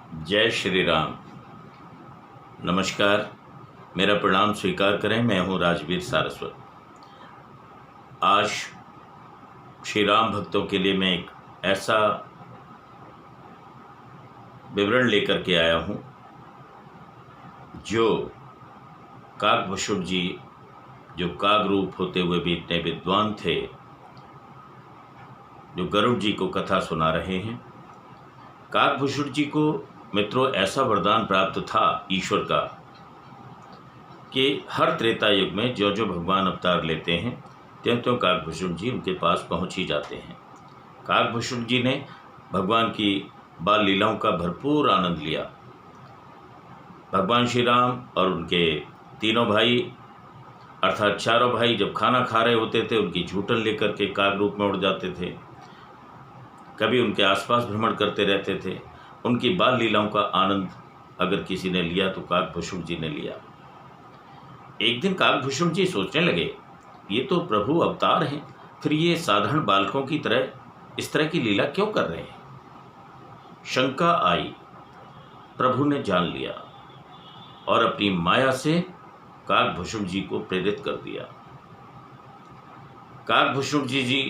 जय श्री राम। नमस्कार, मेरा प्रणाम स्वीकार करें। मैं हूं राजवीर सारस्वत। आज श्री राम भक्तों के लिए मैं एक ऐसा विवरण लेकर के आया हूं जो काकभूषुंड जी, जो काग रूप होते हुए भी इतने विद्वान थे, जो गरुड़ जी को कथा सुना रहे हैं। काकभूषुंड जी को मित्रों ऐसा वरदान प्राप्त था ईश्वर का कि हर त्रेता युग में जो जो भगवान अवतार लेते हैं त्यों त्यों काकभूषुंड जी उनके पास पहुंच ही जाते हैं। काकभूषुंड जी ने भगवान की बाल लीलाओं का भरपूर आनंद लिया। भगवान श्री राम और उनके तीनों भाई अर्थात चारों भाई जब खाना खा रहे होते थे उनकी झूठन लेकर के काग रूप में उड़ जाते थे, कभी उनके आसपास भ्रमण करते रहते थे। उनकी बाल लीलाओं का आनंद अगर किसी ने लिया तो काकभूषुंड जी ने लिया। एक दिन काकभूषुंड जी सोचने लगे, ये तो प्रभु अवतार हैं, फिर ये साधारण बालकों की तरह इस तरह की लीला क्यों कर रहे हैं। शंका आई। प्रभु ने जान लिया और अपनी माया से काकभूषुंड जी को प्रेरित कर दिया। काकभूषुंड जी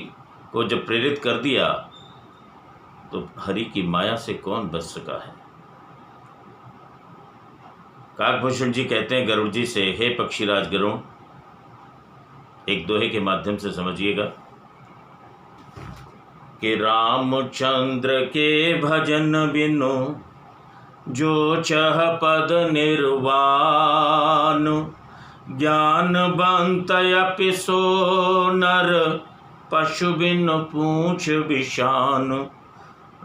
को जब प्रेरित कर दिया तो हरि की माया से कौन बच सका है। काकभूषुंड जी कहते हैं गरुड़ जी से, हे पक्षीराज गरुड़, एक दोहे के माध्यम से समझिएगा कि रामचंद्र के भजन बिनु जो चह पद निर्वाण, ज्ञानवंत अपि सो नर पशु बिन पूछ विषान,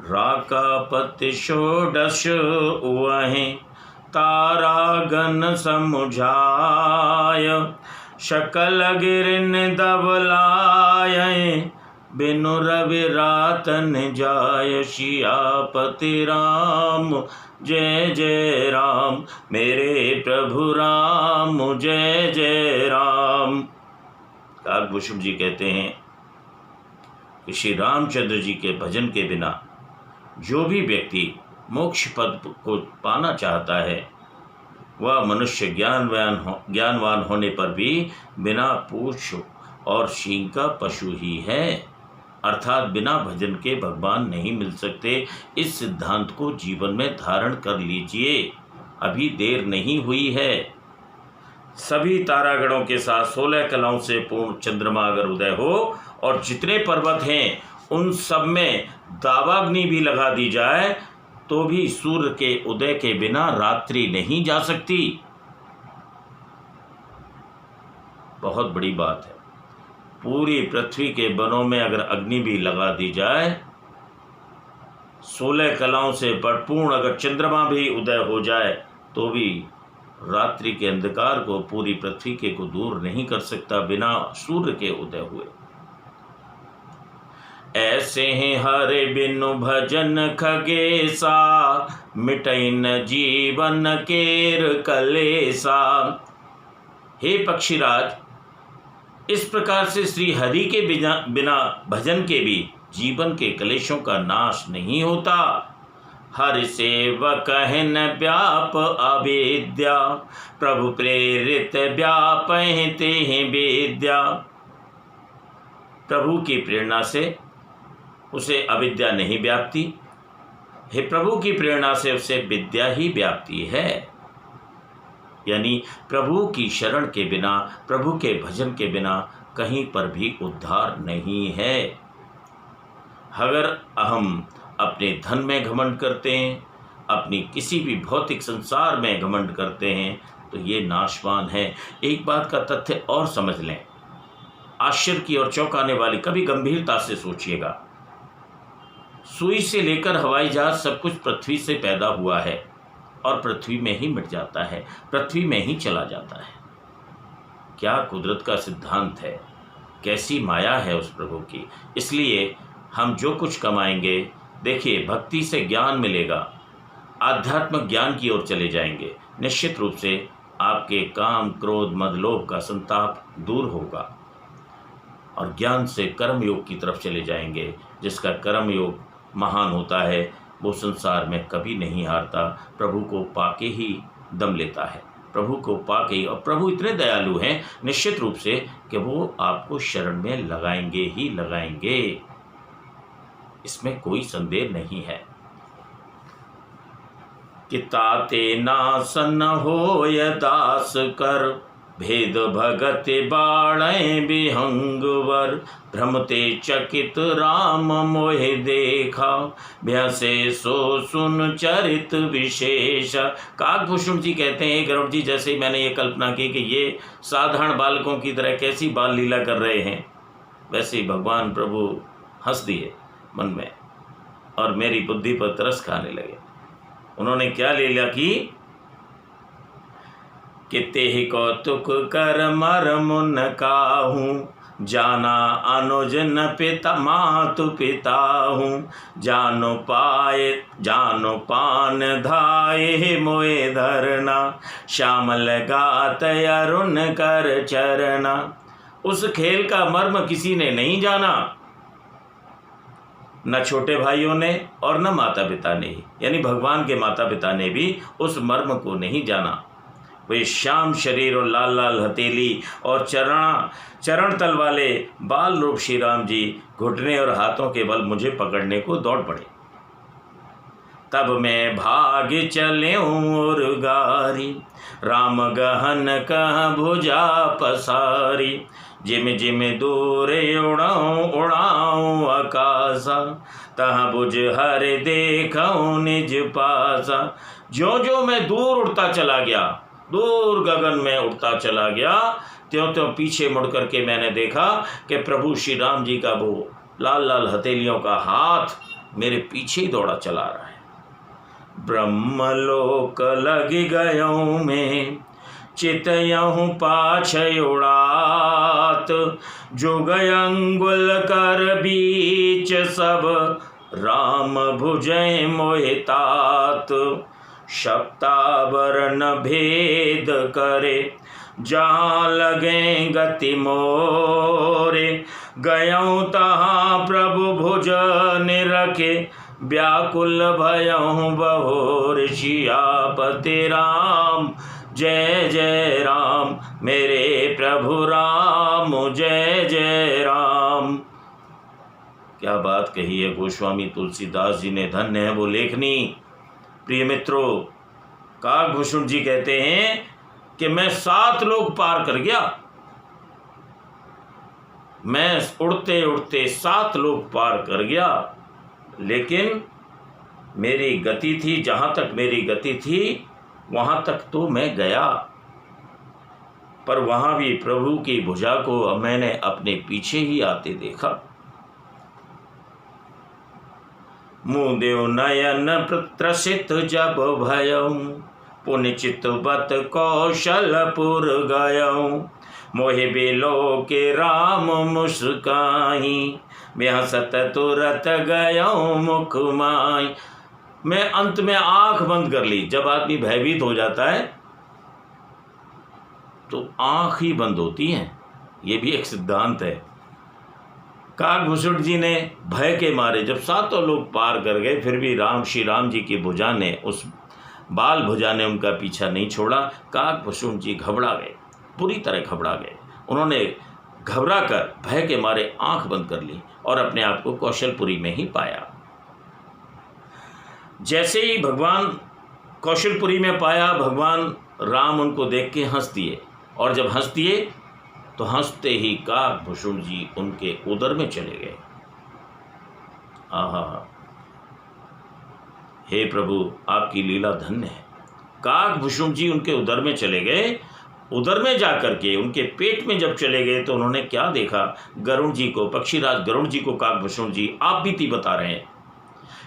राकापति षोडश वहीं तारागण समुझाय, शकल गिरिन धवलाय, बिनु रवि रातन जाय, सियापति राम जय जय राम, मेरे प्रभु राम जय जय राम। काकभूषुंड जी कहते हैं कि श्री रामचंद्र जी के भजन के बिना जो भी व्यक्ति मोक्ष पद को पाना चाहता है वह मनुष्य ज्ञानवान होने पर भी बिना पूछ और सींग का पशु ही है, अर्थात बिना भजन के भगवान नहीं मिल सकते। इस सिद्धांत को जीवन में धारण कर लीजिए, अभी देर नहीं हुई है। सभी तारागणों के साथ 16 कलाओं से पूर्ण चंद्रमा अगर उदय हो और जितने पर्वत हैं उन सब में दावाग्नि भी लगा दी जाए तो भी सूर्य के उदय के बिना रात्रि नहीं जा सकती। बहुत बड़ी बात है। पूरी पृथ्वी के वनों में अगर अग्नि भी लगा दी जाए, 16 कलाओं से परिपूर्ण अगर चंद्रमा भी उदय हो जाए तो भी रात्रि के अंधकार को पूरी पृथ्वी के को दूर नहीं कर सकता बिना सूर्य के उदय हुए। ऐसे ही हरे बिनु भजन खगेसा, मिटैन जीवन केर कलेसा। हे पक्षीराज, इस प्रकार से श्री हरि के बिना भजन के भी जीवन के कलेशों का नाश नहीं होता। हरि सेवक कहन व्याप अविद्या, प्रभु प्रेरित व्यापहते हैं विद्या। प्रभु की प्रेरणा से उसे अविद्या नहीं व्याप्ति, हे प्रभु की प्रेरणा से उसे विद्या ही व्याप्ति है। यानी प्रभु की शरण के बिना, प्रभु के भजन के बिना कहीं पर भी उद्धार नहीं है। अगर हम अपने धन में घमंड करते हैं, अपनी किसी भी भौतिक संसार में घमंड करते हैं तो ये नाशवान है। एक बात का तथ्य और समझ लें, आश्चर्य की और चौंकाने वाली, कभी गंभीरता से सोचिएगा। सुई से लेकर हवाई जहाज सब कुछ पृथ्वी से पैदा हुआ है और पृथ्वी में ही मिट जाता है, पृथ्वी में ही चला जाता है। क्या कुदरत का सिद्धांत है, कैसी माया है उस प्रभु की। इसलिए हम जो कुछ कमाएंगे, देखिए भक्ति से ज्ञान मिलेगा, आध्यात्मिक ज्ञान की ओर चले जाएंगे, निश्चित रूप से आपके काम क्रोध मद लोभ का संताप दूर होगा और ज्ञान से कर्म योग की तरफ चले जाएंगे, जिसका कर्म योग महान होता है, वो संसार में कभी नहीं हारता, प्रभु को पाके ही दम लेता है, प्रभु को पाके ही। और प्रभु इतने दयालु हैं निश्चित रूप से कि वो आपको शरण में लगाएंगे ही लगाएंगे, इसमें कोई संदेह नहीं है। कि ताते नासन होय दास कर, भेद भगत बाणै विहंगवर, भ्रमते चकित राम मोहि देखा, भ्यसे सो सुन चरित विशेष। काकभूषण जी कहते हैं, गरुड़ जी जैसे ही मैंने ये कल्पना की कि ये साधारण बालकों की तरह कैसी बाल लीला कर रहे हैं, वैसे ही भगवान प्रभु हंस दिए मन में और मेरी बुद्धि पर तरस खाने लगे। उन्होंने क्या लीला की कि तेहि कौतुक कर मर मुन काहूँ, जाना अनुज न पिता मातु पिता हूँ, जानो पान धाये मोए धरना, श्यामल गात अरुण कर चरना। उस खेल का मर्म किसी ने नहीं जाना, न छोटे भाइयों ने और न माता पिता ने, यानी भगवान के माता पिता ने भी उस मर्म को नहीं जाना। वे श्याम शरीर और लाल लाल हथेली और चरण तल वाले बाल रूप श्री राम जी घुटने और हाथों के बल मुझे पकड़ने को दौड़ पड़े। तब मैं भाग चले और गारी, राम गहन कह भुजा पसारी, जिम जिम दूर उड़ाऊं आकाशा, तहाँ बुझ हर देखूं निज पासा। ज्यों ज्यों मैं दूर उड़ता चला गया, दूर गगन में उड़ता चला गया, त्यों त्यों पीछे मुड़ करके मैंने देखा कि प्रभु श्री राम जी का वो लाल लाल हथेलियों का हाथ मेरे पीछे ही दौड़ा चला रहा है। ब्रह्मलोक लगी गयों में, चितयहूँ पाछ उड़ात, जुग अंगुल कर बीच सब, राम भुजय मोहितात। शब्दावरण भेद करे, जहाँ लगे गति मोरे, गयों तहाँ प्रभु भुज निरखे, व्याकुल भयहूँ बहोर। सियापति राम जय जय राम, मेरे प्रभु राम जय जय राम। क्या बात कही है गोस्वामी तुलसीदास जी ने, धन्य है वो लेखनी। प्रिय मित्रों, काकभूषण जी कहते हैं कि मैं 7 लोक पार कर गया, मैं उड़ते उड़ते 7 लोक पार कर गया, लेकिन मेरी गति थी, जहाँ तक मेरी गति थी वहाँ तक तो मैं गया, पर वहाँ भी प्रभु की भुजा को मैंने अपने पीछे ही आते देखा। मुँह देव नयन त्रसित जब भयऊँ, पुनिचित बत कौशलपुर गयऊँ, मोहि बेलो के राम मुस्काई, बेहसत तुरत गयऊँ मुख माई। मैं अंत में आंख बंद कर ली। जब आदमी भयभीत हो जाता है तो आंख ही बंद होती हैं, ये भी एक सिद्धांत है। काकभूषण जी ने भय के मारे जब 7 लोग पार कर गए, फिर भी श्री राम जी की भुजा ने, उस बाल भुजा ने उनका पीछा नहीं छोड़ा। काकभूषण जी घबरा गए, पूरी तरह घबरा गए। उन्होंने घबरा कर भय के मारे आंख बंद कर ली और अपने आप को कौशलपुरी में ही पाया। जैसे ही भगवान कौशलपुरी में पाया, भगवान राम उनको देख के हंस दिए, और जब हंस दिए तो हंसते ही काकभूषण जी उनके उदर में चले गए। आहा, हे प्रभु आपकी लीला धन्य है। काकभूषण जी उनके उदर में चले गए। उदर में जाकर के उनके पेट में जब चले गए तो उन्होंने क्या देखा? गरुड़ जी को, पक्षीराज गरुड़ जी को काकभूषण जी आप बीती बता रहे हैं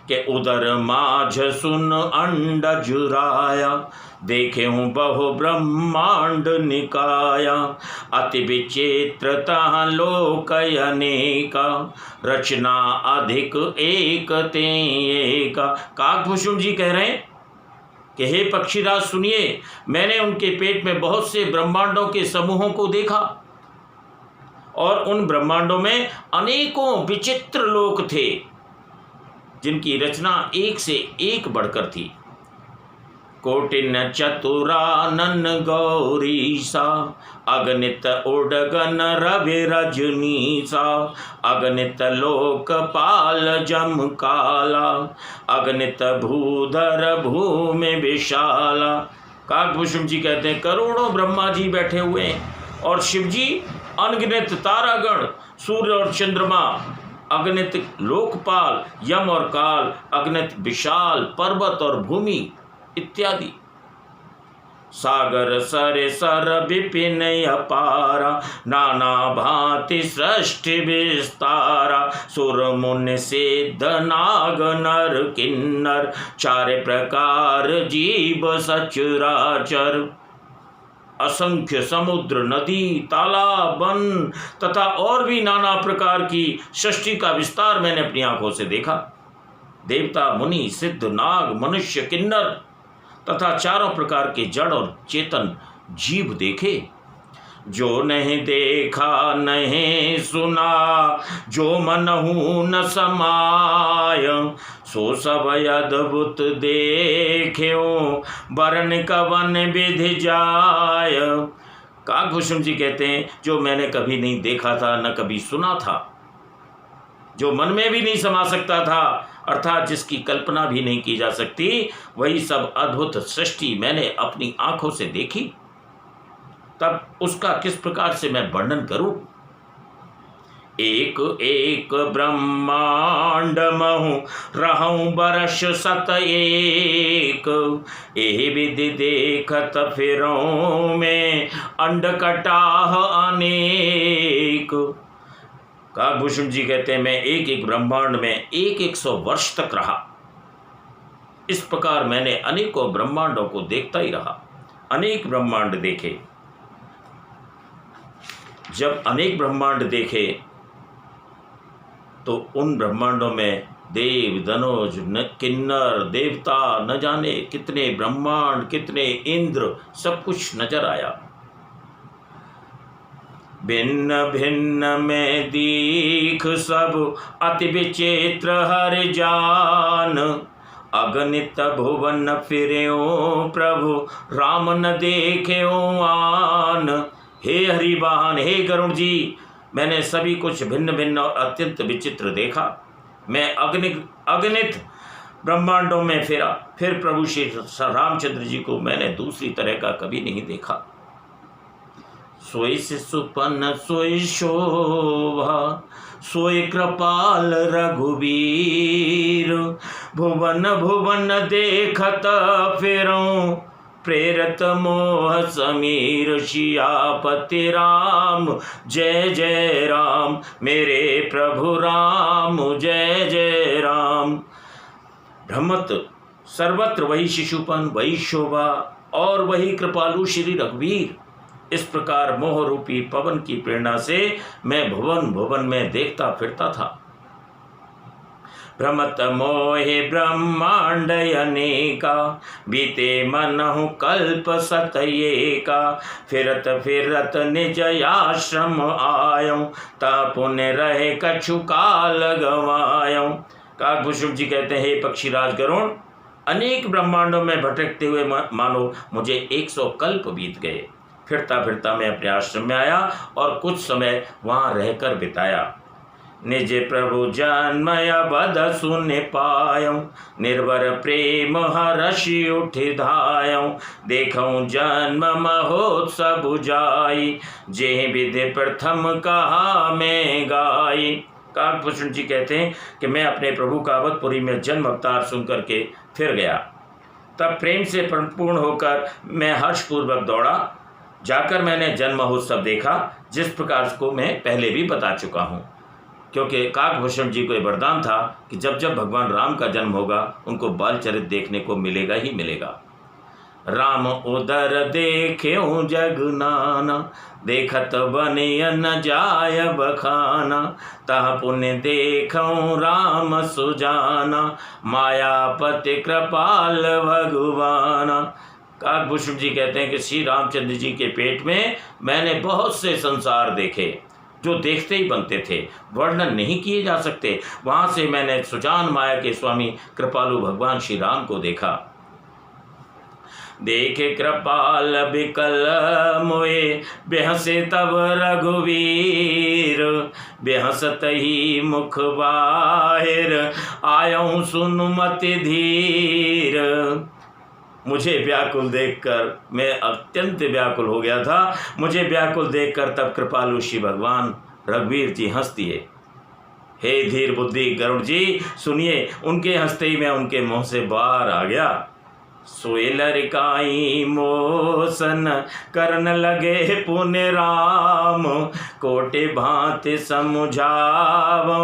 कि उदर माझ सुन अंड जुराया, देखे हूँ बहु ब्रह्मांड निकाया, अति विचित्रता लोक अनेका, रचना अधिक एक ते एका। काकभूषण जी कह रहे हैं कि हे पक्षीराज सुनिए, मैंने उनके पेट में बहुत से ब्रह्मांडों के समूहों को देखा, और उन ब्रह्मांडों में अनेकों विचित्र लोक थे। जिनकी रचना एक से एक बढ़कर थी। कोटिन चतुरानन गौरीसा, अगणित उडगन रवि रजनीसा, अगणित लोकपाल जम काला, अगणित भूधर भूमि विशाला। काकभूषण जी कहते हैं करोड़ों ब्रह्मा जी बैठे हुए हैं और शिव जी अनगिनत तारागण, सूर्य और चंद्रमा, अगणित लोकपाल, यम और काल, अगणित विशाल पर्वत और भूमि इत्यादि। सागर सरे सर विपिन अपारा, नाना भांति सृष्टि विस्तारा, सुर मुनि सिद्ध नाग नर किन्नर, चार प्रकार जीव सचराचर। असंख्य समुद्र, नदी, तालाब, वन तथा और भी नाना प्रकार की सृष्टि का विस्तार मैंने अपनी आंखों से देखा। देवता, मुनि, सिद्ध, नाग, मनुष्य, किन्नर तथा चारों प्रकार के जड़ और चेतन जीव देखे। जो नहीं देखा नहीं सुना, जो मनहु न समाय, सो सब अद्भुत देख्यो, बरन कवन विधि जाय। काकभूषण जी कहते हैं जो मैंने कभी नहीं देखा था, न कभी सुना था, जो मन में भी नहीं समा सकता था, अर्थात जिसकी कल्पना भी नहीं की जा सकती, वही सब अद्भुत सृष्टि मैंने अपनी आंखों से देखी। तब उसका किस प्रकार से मैं वर्णन करूं। एक एक ब्रह्मांड महु रहूं बरस सत एक, एहि विधि देखत फिरऊं में अंड कटाह अनेक। काकभूषण जी कहते हैं मैं एक एक ब्रह्मांड में एक 100 वर्ष तक रहा। इस प्रकार मैंने अनेकों ब्रह्मांडों को देखता ही रहा, अनेक ब्रह्मांड देखे। जब अनेक ब्रह्मांड देखे तो उन ब्रह्मांडों में देव, धनुज, किन्नर, देवता, न जाने कितने ब्रह्मांड, कितने इंद्र, सब कुछ नजर आया। भिन्न भिन्न में दीख सब अति विचित्र हर जान, अगणित भुवन फिर्यो प्रभु राम न देख्यो आन। हे हरिवाहन, हे गरुण जी, मैंने सभी कुछ भिन्न भिन्न और अत्यंत विचित्र देखा। मैं अगणित ब्रह्मांडों में फिरा, फिर प्रभु श्री रामचंद्र जी को मैंने दूसरी तरह का कभी नहीं देखा। सोई शिशुपन सोई शोभा, सोई कृपाल रघुवीर, भुवन भुवन देखत फिरऊं, प्रेरत मोह समीर। सियापति राम जय जय राम, मेरे प्रभु राम जय जय राम। भ्रमत सर्वत्र वही शिशुपन, वही शोभा और वही कृपालु श्री रघुवीर। इस प्रकार मोह रूपी पवन की प्रेरणा से मैं भुवन भुवन में देखता फिरता था। भ्रमत मोहे ब्रह्मांड अनेका, बीते मनहु कल्प सतएका, फिरत फिरत निज आश्रम आयो, ता पुण्य रहे कछु काल गवायो। काकभूषण जी कहते हैं पक्षीराज गरुण, अनेक ब्रह्मांडों में भटकते हुए मानो मुझे 100 कल्प बीत गए। फिरता फिरता मैं अपने आश्रम में आया और कुछ समय वहाँ रहकर बिताया। निज प्रभु जन्मय बद सुन पायो, निर्भर प्रेम हर्षि उठ धायो, देखूं जन्म महोत्सव जाई, जे विधि प्रथम कहा मैं गाई। काकभूषण जी कहते हैं कि मैं अपने प्रभु का अवधपुरी में जन्म अवतार सुन करके फिर गया। तब प्रेम से परिपूर्ण होकर मैं हर्षपूर्वक दौड़ा। जाकर मैंने जन्म महोत्सव देखा, जिस प्रकार को मैं पहले भी बता चुका हूँ, क्योंकि काकभूषण जी को यह वरदान था कि जब जब भगवान राम का जन्म होगा उनको बाल चरित देखने को मिलेगा ही मिलेगा। राम उदर देख्यो जग नाना, देखत बनिय न जाय बखाना, तह पुण्य देखऊं राम सुजाना, मायापति कृपाल भगवाना। काकभूषण जी कहते हैं कि श्री रामचंद्र जी के पेट में मैंने बहुत से संसार देखे जो देखते ही बनते थे, वर्णन नहीं किए जा सकते। वहाँ से मैंने सुजान माया के स्वामी कृपालु भगवान श्री राम को देखा। देखे कृपाल बिकल मोए, बेहसे तब रघुवीर, बेहसत ही मुख बाहिर, आयऊँ सुन मति धीर। मुझे व्याकुल देखकर, मैं अत्यंत व्याकुल हो गया था, मुझे व्याकुल देखकर तब कृपालु श्री भगवान रघुवीर जी हंस दिए। हे धीर बुद्धि गरुड़ जी, सुनिए, उनके हंसते ही मैं उनके मुंह से बाहर आ गया। सोए लरिकाई मोसन, करन लगे पुण्य राम, कोटि भांति समुझावो,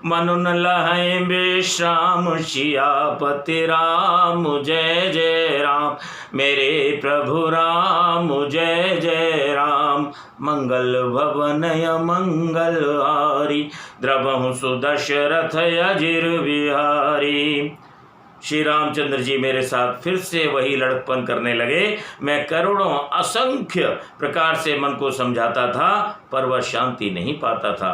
मनुन लहै विश्राम, सियापति राम जय जय राम, मेरे प्रभु राम जय जय राम। मंगल भवनय मंगल हारी, द्रवहु सुदशरथ अजिर बिहारी। श्री रामचंद्र जी मेरे साथ फिर से वही लड़कपन करने लगे। मैं करोड़ों असंख्य प्रकार से मन को समझाता था, पर वह शांति नहीं पाता था।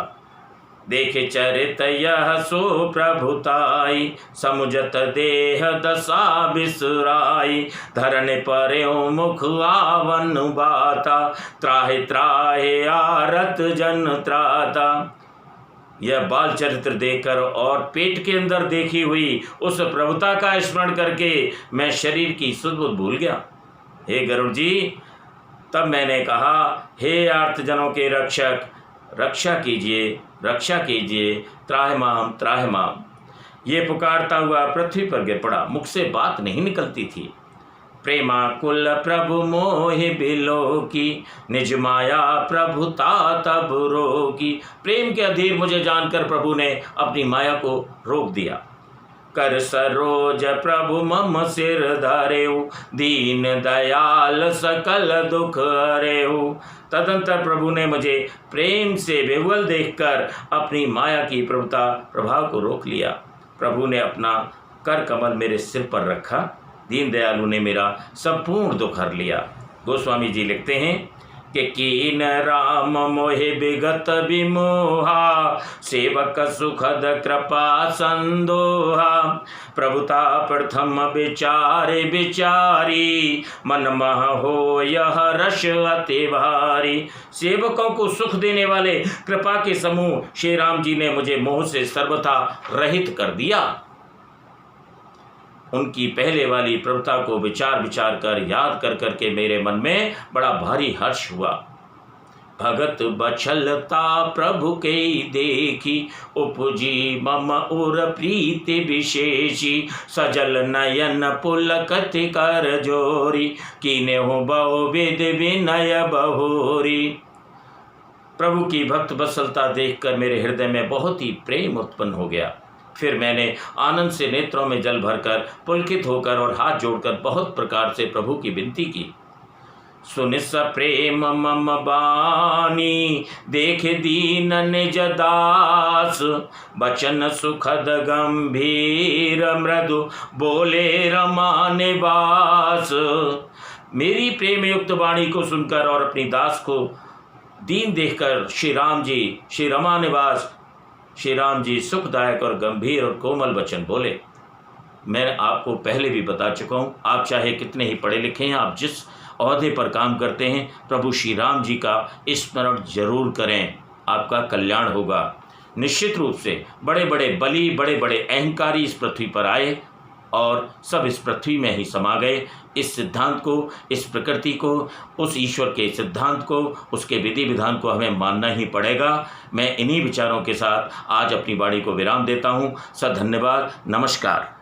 देखे चरित यह सो प्रभुताई, समुझत देह दशा बिसराई, धरने पर्यो मुख आवन बाता, त्राहे त्राहे आरत जन त्राता। यह बाल चरित्र देखकर और पेट के अंदर देखी हुई उस प्रभुता का स्मरण करके मैं शरीर की सुध बुध भूल गया। हे गरुड़ जी, तब मैंने कहा, हे आर्तजनों के रक्षक, रक्षा कीजिए, रक्षा कीजिए, त्राहिमाम त्राहिमाम। ये पुकारता हुआ पृथ्वी पर गिर पड़ा। मुख से बात नहीं निकलती थी। प्रेमाकुल प्रभु मोहि बिलो की, निज माया प्रभुता तब रोकी। प्रेम के अधीर मुझे जानकर प्रभु ने अपनी माया को रोक दिया। कर सरोज प्रभु मम सिर धरेऊ, दीन दयाल सकल दुख हरेऊ। तदंतर प्रभु ने मुझे प्रेम से बेहुल देखकर अपनी माया की प्रभुता प्रभाव को रोक लिया। प्रभु ने अपना कर कमल मेरे सिर पर रखा। दीन दयालु ने मेरा संपूर्ण दुख हर लिया। गोस्वामी जी लिखते हैं कि कीन राम मोहे विगत विमोहा, सेवक सुखद कृपा संदोहा। प्रभुता प्रथम विचारे विचारी, मन मह हो यह रस अति भारी। सेवकों को सुख देने वाले कृपा के समूह श्री राम जी ने मुझे मोह से सर्वथा रहित कर दिया। उनकी पहले वाली प्रभुता को विचार विचार कर याद कर करके मेरे मन में बड़ा भारी हर्ष हुआ। भगत बछलता प्रभु के देखी, उपजी मम उर प्रीति विशेषी। सजल नयन पुलकत कर जोरी, कीने हो बहु विध विनय बहोरी। प्रभु की भक्त बसलता देखकर मेरे हृदय में बहुत ही प्रेम उत्पन्न हो गया। फिर मैंने आनंद से नेत्रों में जल भरकर, पुलकित होकर और हाथ जोड़कर बहुत प्रकार से प्रभु की विनती की। सुनिस प्रेम मम बानी, देख दीन निज दास। बचन सुखद गंभीर, मृदु बोले रमा निवास। मेरी प्रेम युक्त वाणी को सुनकर और अपनी दास को दीन देखकर श्री राम जी, श्री रमा निवास श्री राम जी सुखदायक और गंभीर और कोमल वचन बोले। मैं आपको पहले भी बता चुका हूँ, आप चाहे कितने ही पढ़े लिखे हैं, आप जिस ओहदे पर काम करते हैं, प्रभु श्री राम जी का स्मरण जरूर करें, आपका कल्याण होगा। निश्चित रूप से बड़े बड़े बली, बड़े बड़े अहंकारी इस पृथ्वी पर आए और सब इस पृथ्वी में ही समा गए। इस सिद्धांत को, इस प्रकृति को, उस ईश्वर के सिद्धांत को, उसके विधि विधान को हमें मानना ही पड़ेगा। मैं इन्हीं विचारों के साथ आज अपनी वाणी को विराम देता हूँ। धन्यवाद, नमस्कार।